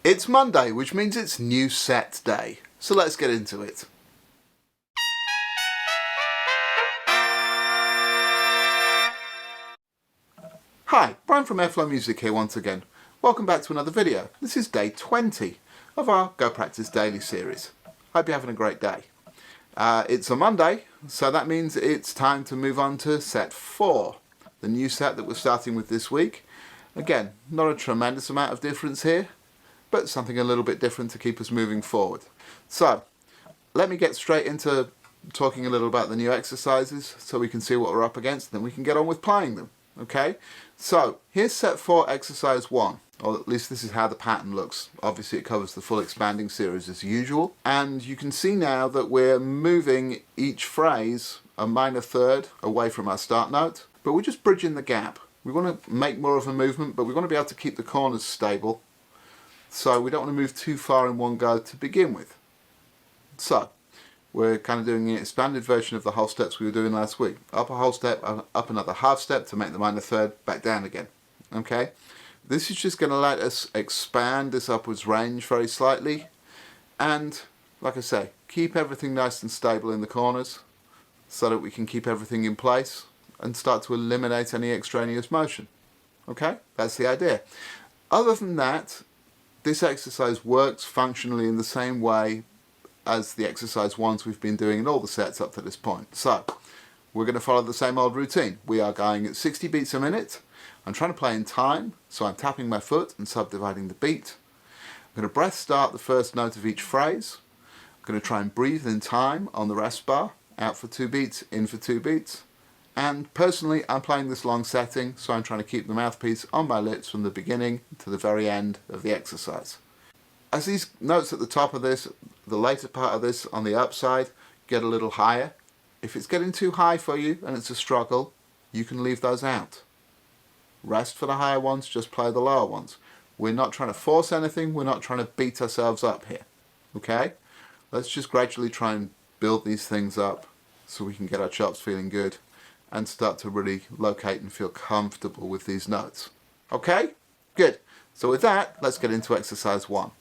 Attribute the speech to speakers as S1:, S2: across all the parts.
S1: It's Monday, which means it's new set day. So let's get into it. Hi, Bryan from Airflow Music here once again. Welcome back to another video. This is day 20 of our Go Practice Daily series. Hope you're having a great day. It's a Monday, so that means it's time to move on to set 4, the new set that we're starting with this week. Again, not a tremendous amount of difference here, but something a little bit different to keep us moving forward. So, let me get straight into talking a little about the new exercises so we can see what we're up against, and then we can get on with playing them. Okay, so here's set 4, exercise 1, or at least this is how the pattern looks. Obviously it covers the full expanding series as usual, and you can see now that we're moving each phrase a minor third away from our start note, but we're just bridging the gap. We want to make more of a movement, but we want to be able to keep the corners stable, so we don't want to move too far in one go to begin with. So we're kind of doing an expanded version of the whole steps we were doing last week. Up a whole step, up another half step to make the minor third, back down again. Okay? This is just going to let us expand this upwards range very slightly. And, like I say, keep everything nice and stable in the corners so that we can keep everything in place and start to eliminate any extraneous motion. Okay? That's the idea. Other than that, this exercise works functionally in the same way as the exercise ones we've been doing in all the sets up to this point. So, we're going to follow the same old routine. We are going at 60 beats a minute. I'm trying to play in time, so I'm tapping my foot and subdividing the beat. I'm going to breath start the first note of each phrase. I'm going to try and breathe in time on the rest bar, out for 2 beats, in for 2 beats. And personally, I'm playing this long setting, so I'm trying to keep the mouthpiece on my lips from the beginning to the very end of the exercise. As these notes at the top of this, the later part of this on the upside, get a little higher. If it's getting too high for you and it's a struggle, you can leave those out. Rest for the higher ones, just play the lower ones. We're not trying to force anything, we're not trying to beat ourselves up here. Okay? Let's just gradually try and build these things up so we can get our chops feeling good and start to really locate and feel comfortable with these notes. Okay? Good. So with that, let's get into exercise 1.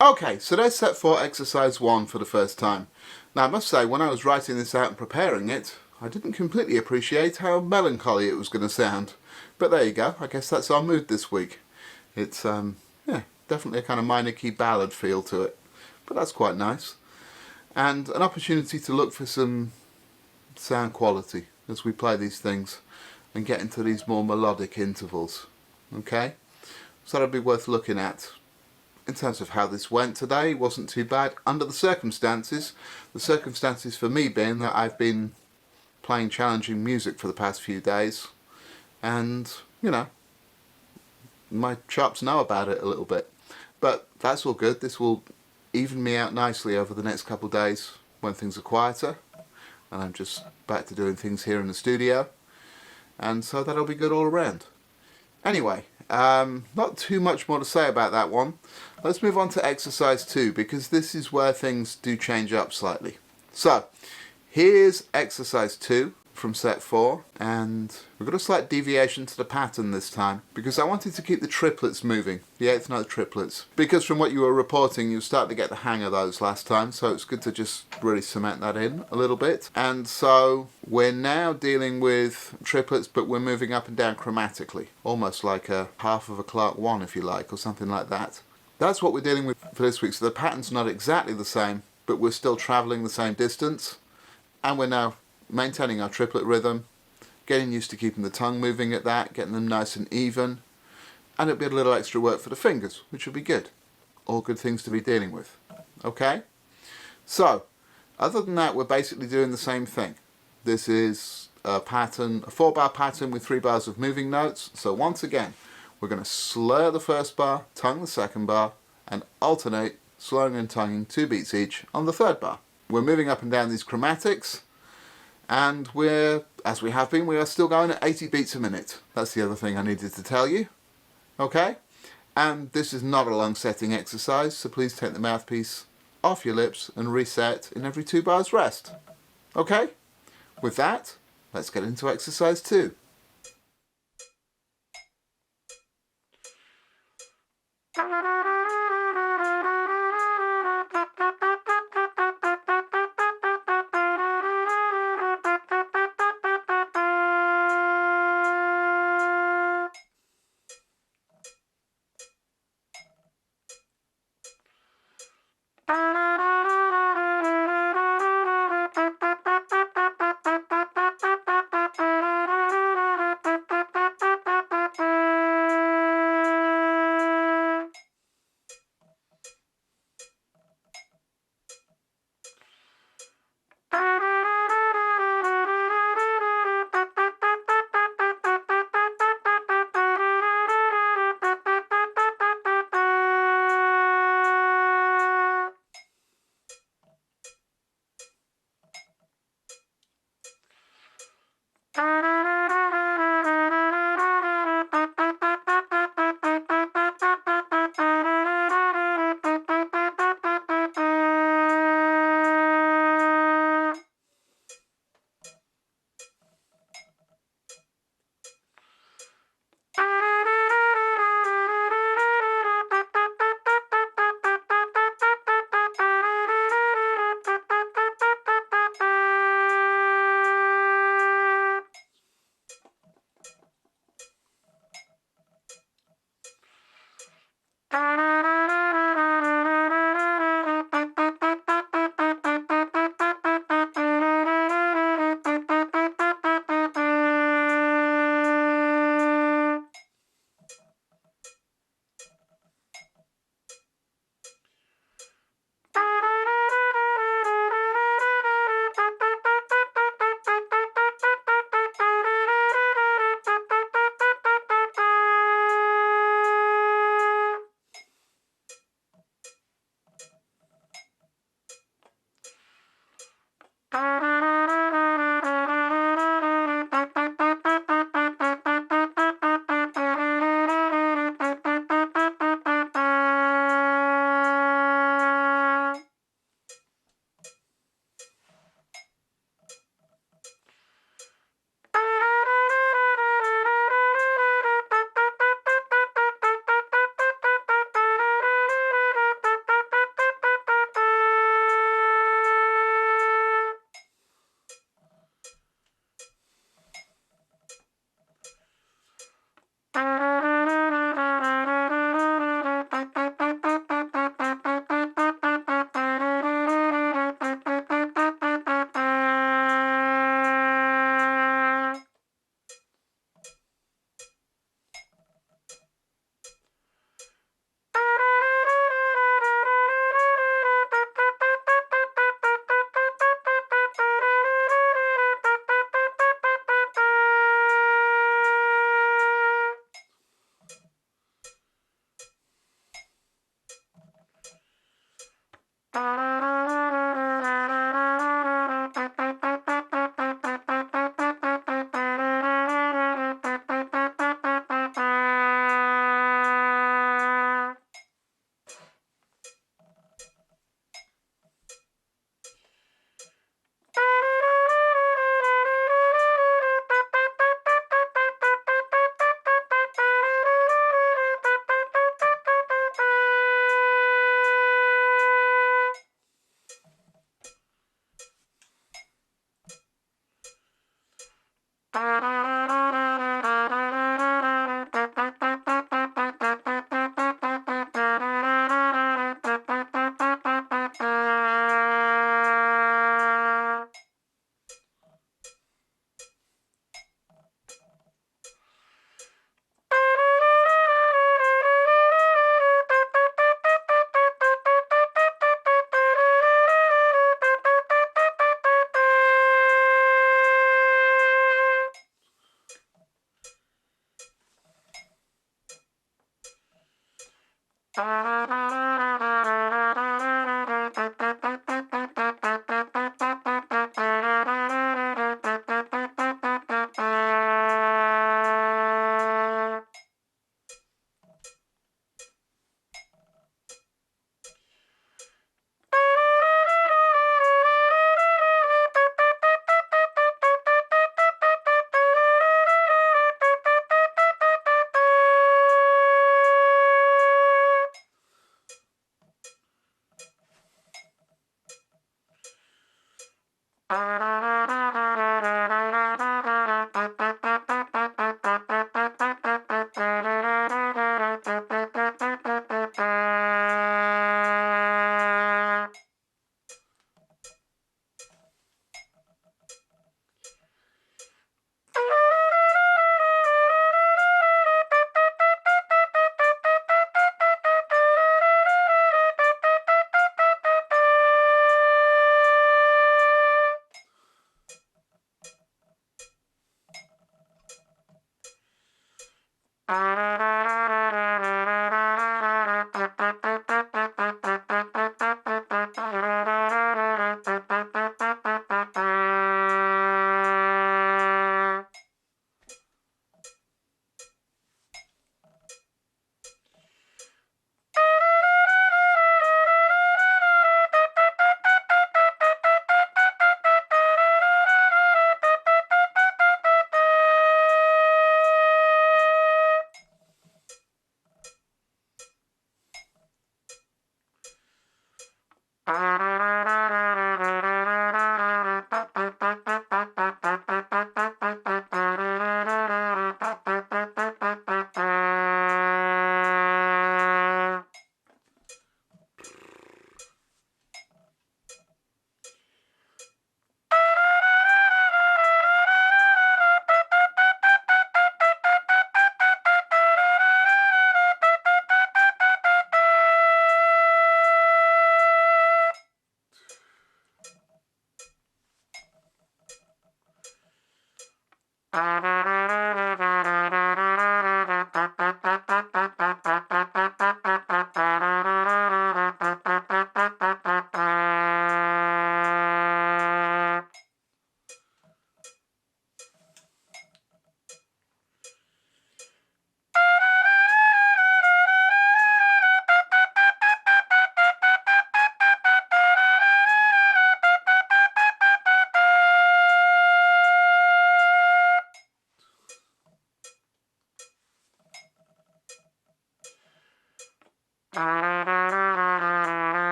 S1: Okay, so there's set for exercise 1 for the first time. Now I must say, when I was writing this out and preparing it, I didn't completely appreciate how melancholy it was going to sound. But there you go, I guess that's our mood this week. It's, yeah, definitely a kind of minor key ballad feel to it. But that's quite nice. And an opportunity to look for some sound quality as we play these things and get into these more melodic intervals. Okay? So that'll be worth looking at. In terms of how this went today, wasn't too bad under the circumstances. The circumstances for me being that I've been playing challenging music for the past few days, and you know, my chops know about it a little bit. But that's all good. This will even me out nicely over the next couple of days when things are quieter and I'm just back to doing things here in the studio, and so that'll be good all around. Anyway, Not too much more to say about that one. Let's move on to exercise 2, because this is where things do change up slightly. So, here's exercise 2 from set 4, and we've got a slight deviation to the pattern this time, because I wanted to keep the triplets moving, the 8th note triplets, because from what you were reporting, you started to get the hang of those last time, so it's good to just really cement that in a little bit. And so we're now dealing with triplets, but we're moving up and down chromatically, almost like a half of a Clark 1, if you like, or something like that. That's what we're dealing with for this week. So the pattern's not exactly the same, but we're still travelling the same distance, and we're now maintaining our triplet rhythm, getting used to keeping the tongue moving at that, getting them nice and even, and it'll be a little extra work for the fingers, which will be good. All good things to be dealing with. Okay? So, other than that, we're basically doing the same thing. This is a pattern, a 4-bar pattern with 3 bars of moving notes. So once again, we're going to slur the first bar, tongue the second bar, and alternate slurring and tonguing 2 beats each on the 3rd bar. We're moving up and down these chromatics, and we're, as we have been, we are still going at 80 beats a minute. That's the other thing I needed to tell you. Okay? And this is not a long setting exercise, so please take the mouthpiece off your lips and reset in every 2 bars rest. Okay? With that, let's get into exercise 2.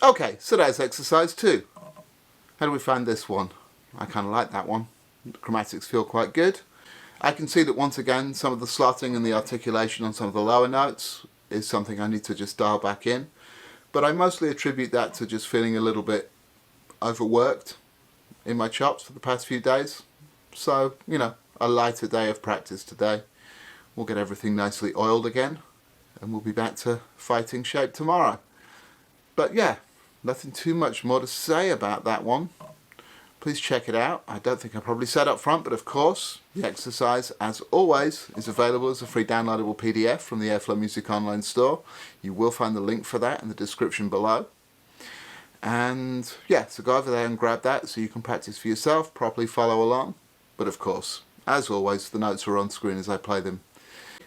S1: Okay, so there's exercise 2. How do we find this one? I kind of like that one. The chromatics feel quite good. I can see that once again some of the slotting and the articulation on some of the lower notes is something I need to just dial back in. But I mostly attribute that to just feeling a little bit overworked in my chops for the past few days. So, you know, a lighter day of practice today. We'll get everything nicely oiled again and we'll be back to fighting shape tomorrow. But yeah, nothing too much more to say about that one. Please check it out. I don't think I probably said up front, but of course, the exercise, as always, is available as a free downloadable PDF from the Airflow Music online store. You will find the link for that in the description below. And yeah, so go over there and grab that so you can practice for yourself, properly follow along. But of course, as always, the notes are on screen as I play them.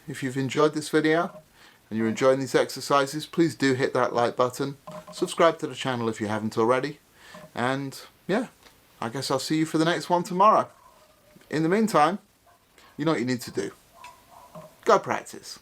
S1: If you've enjoyed this video and you're enjoying these exercises, please do hit that like button. Subscribe to the channel if you haven't already. And yeah, I guess I'll see you for the next one tomorrow. In the meantime, you know what you need to do. Go practice.